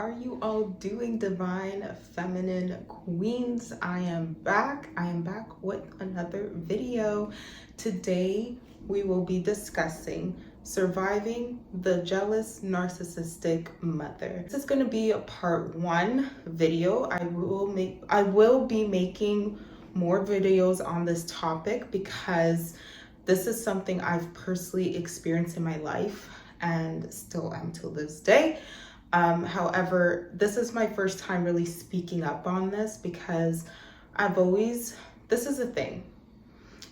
are you all doing, divine feminine queens? I am back with another video. Today we will be discussing surviving the jealous narcissistic mother. This is going to be a part 1 video. I will be making more videos on this topic because this is something I've personally experienced in my life and still am till this day. However, this is my first time really speaking up on this because this is a thing.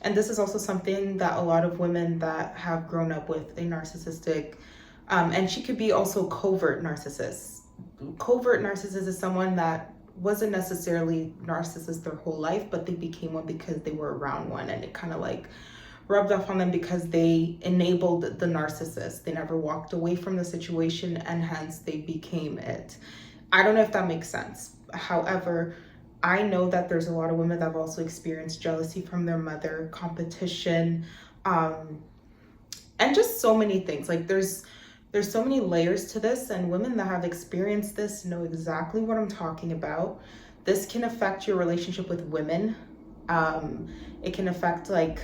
And this is also something that a lot of women that have grown up with a narcissistic, and she could be also covert narcissist. Covert narcissist is someone that wasn't necessarily narcissist their whole life, but they became one because they were around one, and it kind of like rubbed off on them because they enabled the narcissist. They never walked away from the situation, and hence they became it. I don't know if that makes sense. However, I know that there's a lot of women that have also experienced jealousy from their mother, competition, and just so many things. Like there's so many layers to this, and women that have experienced this know exactly what I'm talking about. This can affect your relationship with women. It can affect like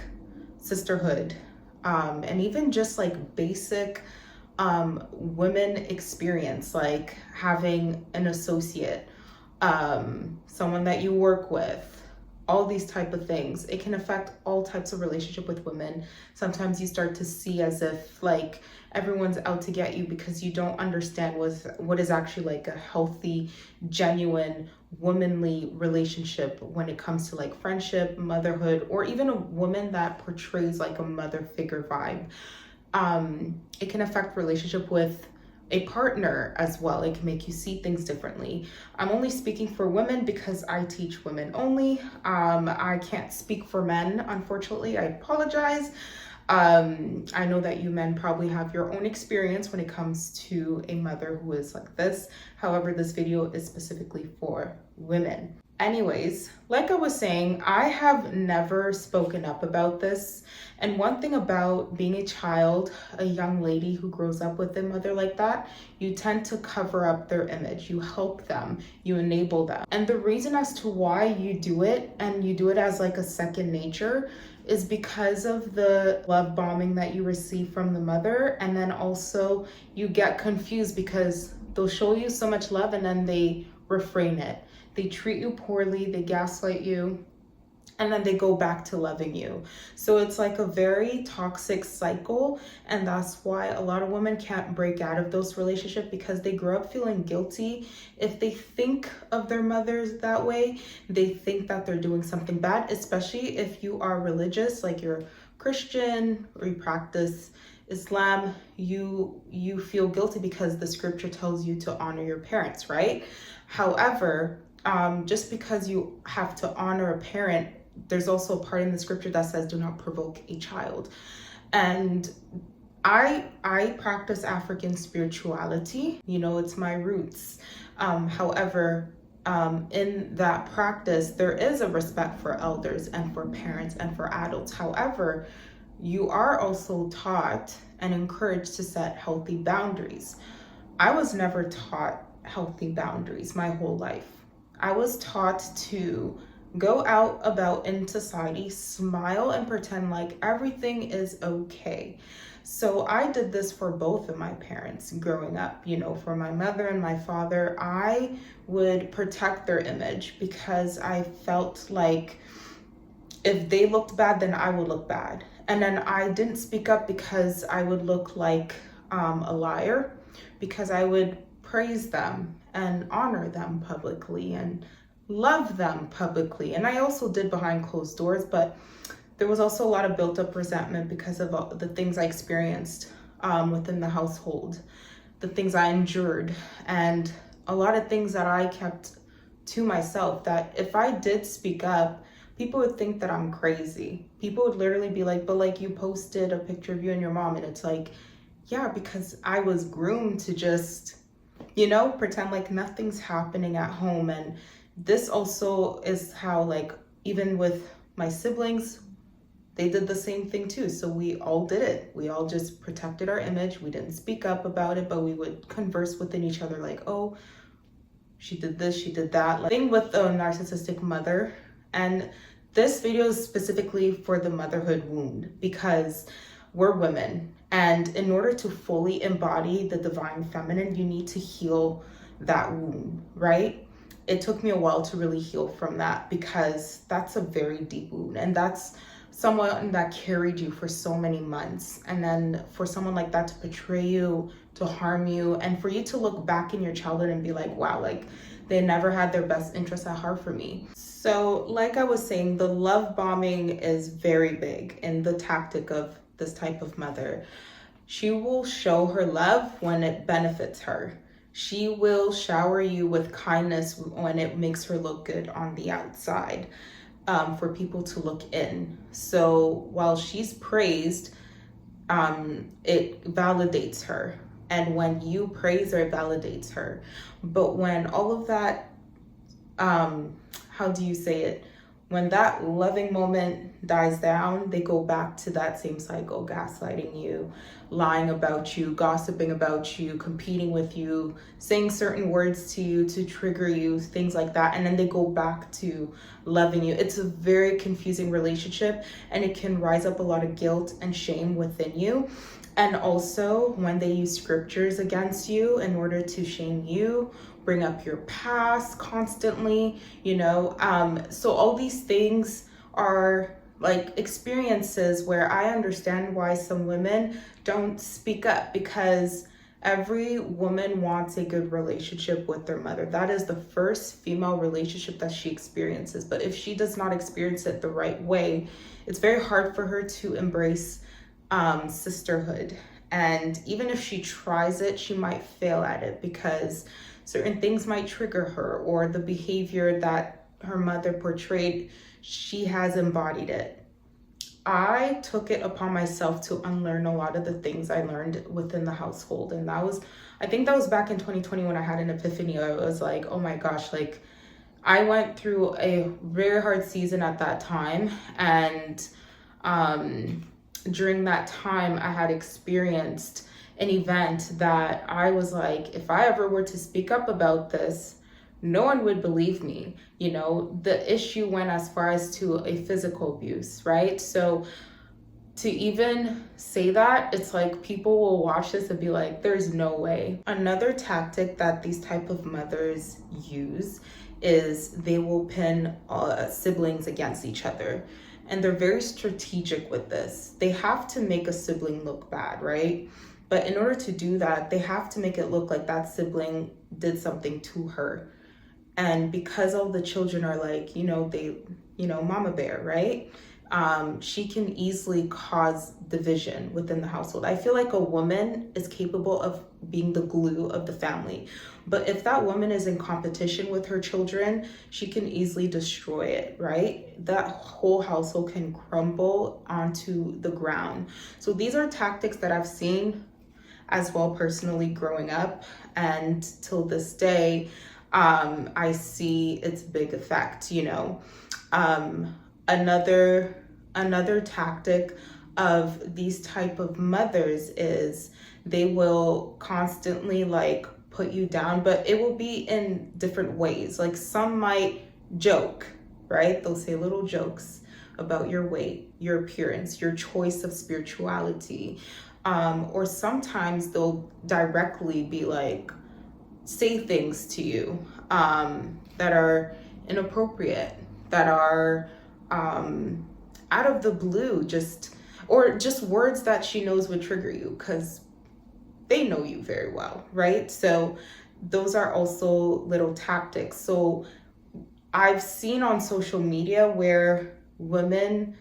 sisterhood, and even just like basic women experience, like having an associate, someone that you work with, all these type of things. It can affect all types of relationship with women. Sometimes you start to see as if like everyone's out to get you because you don't understand what is actually like a healthy, genuine, womanly relationship when it comes to like friendship, motherhood, or even a woman that portrays like a mother figure vibe. It can affect relationship with a partner as well. It can make you see things differently. I'm only speaking for women because I teach women only. I can't speak for men, unfortunately. I apologize. I know that you men probably have your own experience when it comes to a mother who is like this. However, this video is specifically for women. Anyways, like I was saying, I have never spoken up about this. And one thing about being a child, a young lady who grows up with a mother like that, you tend to cover up their image. You help them, you enable them. And the reason as to why you do it, and you do it as like a second nature, is because of the love bombing that you receive from the mother. And then also you get confused because they'll show you so much love and then they refrain it. They treat you poorly, they gaslight you, and then they go back to loving you. So it's like a very toxic cycle, and that's why a lot of women can't break out of those relationships because they grow up feeling guilty. If they think of their mothers that way, they think that they're doing something bad, especially if you are religious, like you're Christian or you practice Islam. You feel guilty because the scripture tells you to honor your parents, right? However, just because you have to honor a parent, there's also a part in the scripture that says do not provoke a child. And I practice African spirituality, you know, it's my roots. However, in that practice, there is a respect for elders and for parents and for adults. However, you are also taught and encouraged to set healthy boundaries. I was never taught healthy boundaries my whole life. I was taught to go out about in society, smile and pretend like everything is okay. So I did this for both of my parents growing up. You know, for my mother and my father, I would protect their image because I felt like if they looked bad, then I would look bad. And then I didn't speak up because I would look like a liar, because I would praise them and honor them publicly and love them publicly. And I also did behind closed doors, but there was also a lot of built up resentment because of all the things I experienced within the household, the things I endured, and a lot of things that I kept to myself, that if I did speak up, people would think that I'm crazy. People would literally be like, but like you posted a picture of you and your mom, and it's like, yeah, because I was groomed to just, you know, pretend like nothing's happening at home. And this also is how, like, even with my siblings, they did the same thing too. So we all did it. We all just protected our image. We didn't speak up about it, but we would converse within each other like, oh, she did this, she did that. Like, thing with the narcissistic mother. And this video is specifically for the motherhood wound, because we're women, and in order to fully embody the divine feminine, you need to heal that wound, right? It took me a while to really heal from that, because that's a very deep wound, and that's someone that carried you for so many months. And then for someone like that to betray you, to harm you, and for you to look back in your childhood and be like, wow, like they never had their best interests at heart for me. So like I was saying, the love bombing is very big in the tactic of this type of mother. She will show her love when it benefits her. She will shower you with kindness when it makes her look good on the outside, for people to look in. So while she's praised, it validates her. And when you praise her, it validates her. But when all of that, how do you say it? When that loving moment dies down, they go back to that same cycle, gaslighting you, lying about you, gossiping about you, competing with you, saying certain words to you to trigger you, things like that. And then they go back to loving you. It's a very confusing relationship, and it can rise up a lot of guilt and shame within you. And also when they use scriptures against you in order to shame you, bring up your past constantly, you know. So all these things are like experiences where I understand why some women don't speak up, because every woman wants a good relationship with their mother. That is the first female relationship that she experiences. But if she does not experience it the right way, it's very hard for her to embrace sisterhood. And even if she tries it, she might fail at it, because certain things might trigger her, or the behavior that her mother portrayed, she has embodied it. I took it upon myself to unlearn a lot of the things I learned within the household. And I think that was back in 2020 when I had an epiphany. I was like, oh my gosh, like I went through a very hard season at that time. And during that time, I had experienced an event that I was like, if I ever were to speak up about this, no one would believe me. You know, the issue went as far as to a physical abuse, right? So to even say that, it's like people will watch this and be like, there's no way. Another tactic that these type of mothers use is they will pin siblings against each other. And they're very strategic with this. They have to make a sibling look bad, right? But in order to do that, they have to make it look like that sibling did something to her. And because all the children are like, mama bear, right? She can easily cause division within the household. I feel like a woman is capable of being the glue of the family. But if that woman is in competition with her children, she can easily destroy it, right? That whole household can crumble onto the ground. So these are tactics that I've seen as well personally growing up. And till this day, I see its big effect, Another tactic of these type of mothers is they will constantly like put you down, but it will be in different ways. Like some might joke, right? They'll say little jokes about your weight, your appearance, your choice of spirituality. Or sometimes they'll directly be like, say things to you that are inappropriate, that are out of the blue, just words that she knows would trigger you because they know you very well, right? So those are also little tactics. So I've seen on social media where women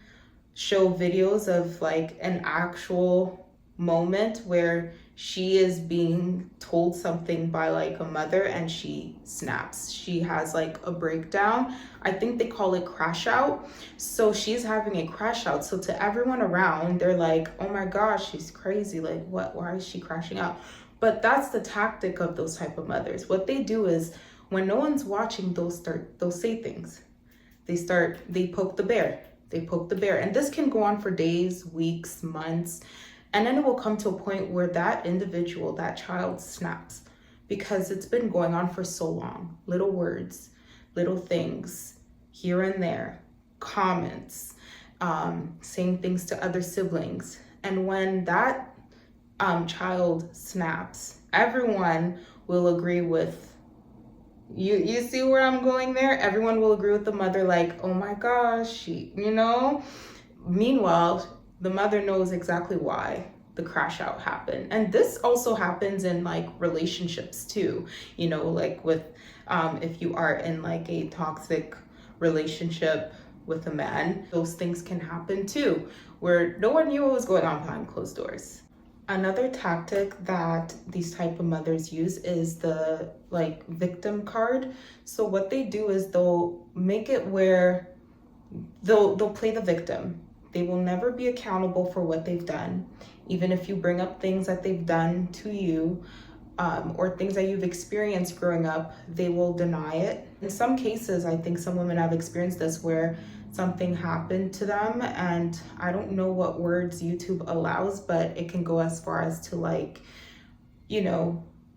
show videos of like an actual moment where she is being told something by like a mother and she snaps. She has like a breakdown. I think they call it crash out. So she's having a crash out. So to everyone around, they're like, oh my gosh, she's crazy. Like what? Why is she crashing out? But that's the tactic of those type of mothers. What they do is when no one's watching, they'll say things. They poke the bear. And this can go on for days, weeks, months. And then it will come to a point where that individual, that child snaps because it's been going on for so long. Little words, little things here and there, comments, saying things to other siblings. And when that child snaps, everyone will agree with you see where I'm going there? Everyone will agree with the mother, like, oh my gosh, Meanwhile, the mother knows exactly why the crash out happened. And this also happens in like relationships too, like with if you are in like a toxic relationship with a man, those things can happen too, where no one knew what was going on behind closed doors. Another tactic that these type of mothers use is the like victim card. So what they do is they'll make it where they'll play the victim. They will never be accountable for what they've done. Even if you bring up things that they've done to you, or things that you've experienced growing up, they will deny it. In some cases, I think some women have experienced this where something happened to them, and I don't know what words YouTube allows, but it can go as far as to like,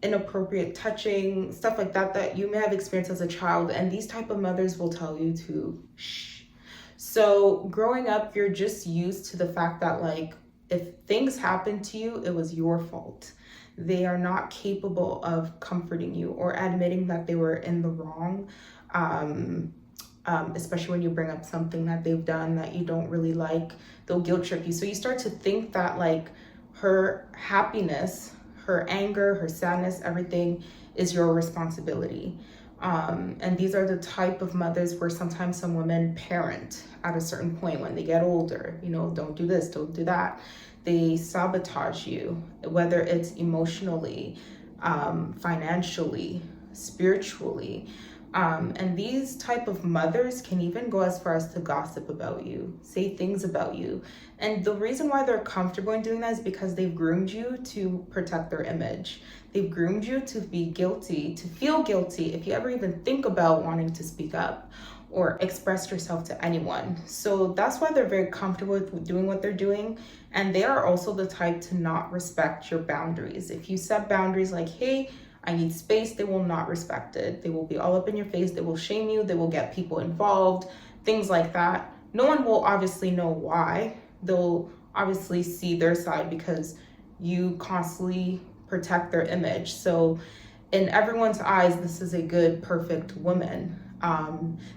inappropriate touching, stuff like that you may have experienced as a child, and these type of mothers will tell you to shh. So growing up, you're just used to the fact that like, if things happen to you, it was your fault. They are not capable of comforting you or admitting that they were in the wrong, especially when you bring up something that they've done that you don't really like. They'll guilt trip you. So you start to think that like her happiness, her anger, her sadness, everything is your responsibility. And these are the type of mothers where sometimes some women parent at a certain point when they get older, don't do this, don't do that. They sabotage you, whether it's emotionally, financially, spiritually. And these type of mothers can even go as far as to gossip about you, say things about you. And the reason why they're comfortable in doing that is because they've groomed you to protect their image. They've groomed you to be guilty, to feel guilty if you ever even think about wanting to speak up or express yourself to anyone. So that's why they're very comfortable with doing what they're doing. And they are also the type to not respect your boundaries. If you set boundaries like, hey, I need space, they will not respect it. They will be all up in your face. They will shame you. They will get people involved, things like that. No one will obviously know why. They'll obviously see their side because you constantly protect their image. So in everyone's eyes, this is a good, perfect woman.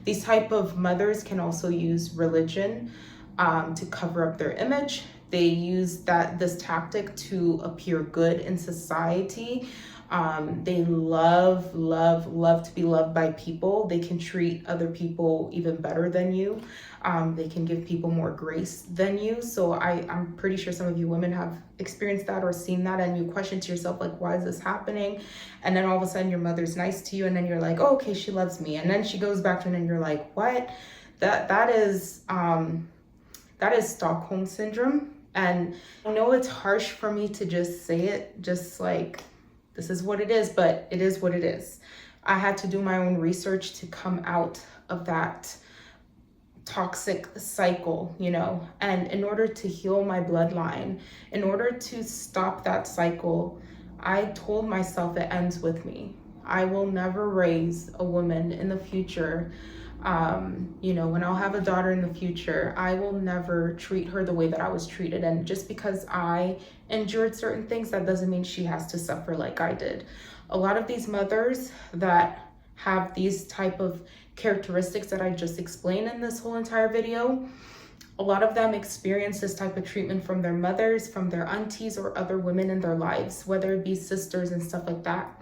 These type of mothers can also use religion to cover up their image. They use this tactic to appear good in society. They love to be loved by people. They can treat other people even better than you. They can give people more grace than you. So I'm pretty sure some of you women have experienced that or seen that, and you question to yourself, like, why is this happening? And then all of a sudden your mother's nice to you, and then you're like, oh, okay, she loves me. And then she goes back to you and you're like, what? That is Stockholm syndrome. And I know it's harsh for me to just say it, just like, this is what it is, but it is what it is. I had to do my own research to come out of that toxic cycle, and in order to heal my bloodline, in order to stop that cycle, I told myself it ends with me. I will never raise a woman in the future. When I'll have a daughter in the future, I will never treat her the way that I was treated. And just because I endured certain things, that doesn't mean she has to suffer like I did. A lot of these mothers that have these type of characteristics that I just explained in this whole entire video, a lot of them experience this type of treatment from their mothers, from their aunties, or other women in their lives, whether it be sisters and stuff like that.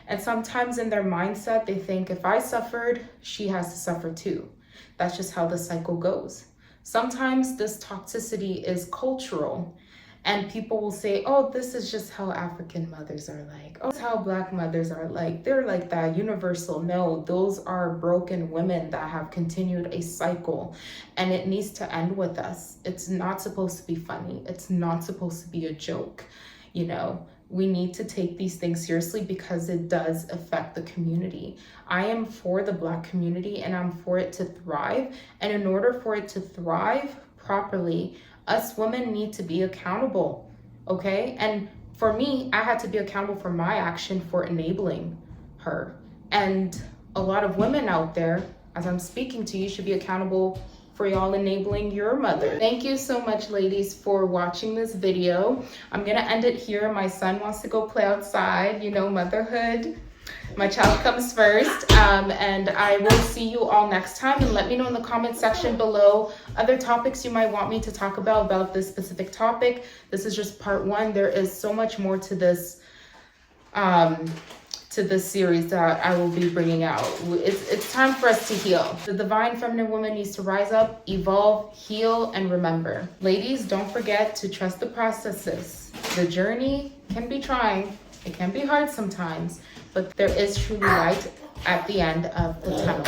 And sometimes in their mindset, they think, if I suffered, she has to suffer too. That's just how the cycle goes. Sometimes this toxicity is cultural, and people will say, oh, this is just how African mothers are like. Oh, this is how Black mothers are like. They're like that, universal. No, those are broken women that have continued a cycle, and it needs to end with us. It's not supposed to be funny. It's not supposed to be a joke, We need to take these things seriously because it does affect the community. I am for the Black community, and I'm for it to thrive. And in order for it to thrive properly, us women need to be accountable, okay? And for me, I had to be accountable for my action for enabling her. And a lot of women out there, as I'm speaking to you, should be accountable for y'all enabling your mother. Thank you so much, ladies, for watching this video. I'm gonna end it here. My son wants to go play outside, you know, motherhood. My child comes first, and I will see you all next time. And let me know in the comment section below other topics you might want me to talk about this specific topic. This is just part one. There is so much more to this series that I will be bringing out. It's time for us to heal. The divine feminine woman needs to rise up, evolve, heal, and remember. Ladies, don't forget to trust the processes. The journey can be trying. It can be hard sometimes, but there is truly light at the end of the tunnel.